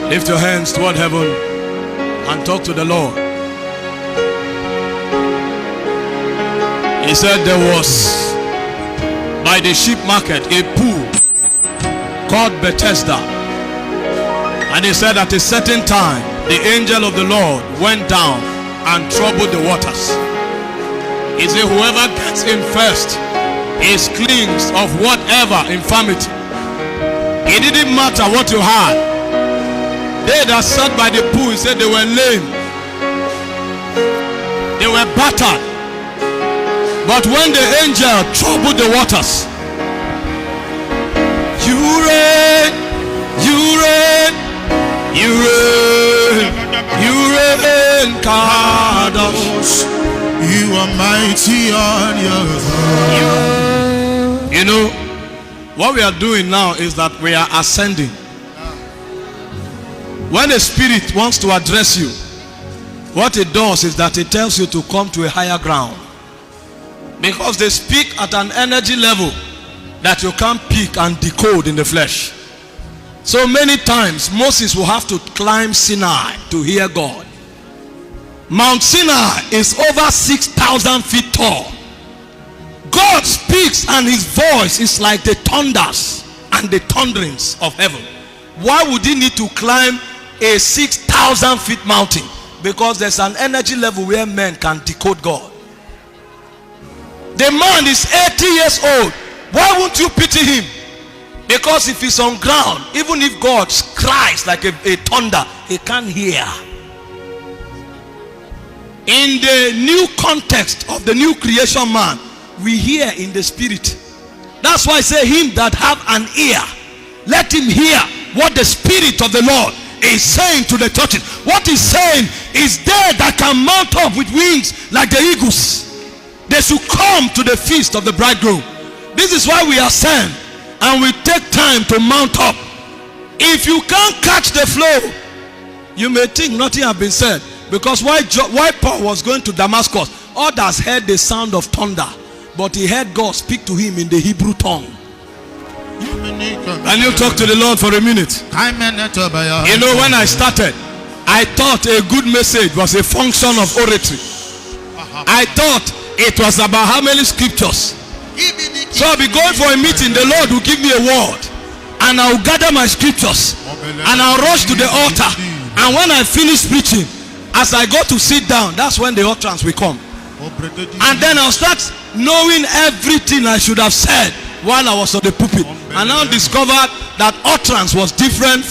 Lift your hands toward heaven and talk to the Lord. He said there was by the sheep market a pool called Bethesda. And he said at a certain time the angel of the Lord went down and troubled the waters. He said whoever gets in first is cleansed of whatever infirmity. It didn't matter what you had. They that sat by the pool, he said they were lame, they were battered. But when the angel troubled the waters, you reign, you reign, you reign, you reign, Kadosh. You are mighty on your throne. You know, what we are doing now is that we are ascending. When a spirit wants to address you, what it does is that it tells you to come to a higher ground. Because they speak at an energy level that you can't pick and decode in the flesh. So many times Moses will have to climb Sinai to hear God. Mount Sinai is over 6,000 feet tall. God speaks and his voice is like the thunders and the thunderings of heaven. Why would he need to climb a 6,000 feet mountain? Because there's an energy level where men can decode God. The man is 80 years old. Why won't you pity him? Because if he's on ground, even if God cries like a thunder, he can't hear. In the new context of the new creation man, we hear in the spirit. That's why I say him that have an ear, let him hear what the Spirit of the Lord is saying to the churches. What he's saying is they that can mount up with wings like the eagles, they should come to the feast of the bridegroom. This is why we ascend and we take time to mount up. If you can't catch the flow, you may think nothing has been said. Because why Paul was going to Damascus, others heard the sound of thunder, but he heard God speak to him in the Hebrew tongue. Can you talk to the Lord for a minute? You know, when I started, I thought a good message was a function of oratory. I thought it was about how many scriptures. So I'll be going for a meeting, the Lord will give me a word, and I'll gather my scriptures, and I'll rush to the altar, and when I finish preaching, as I go to sit down, that's when the utterance will come. And then I'll start knowing everything I should have said while I was on the pulpit. And now discovered that utterance was different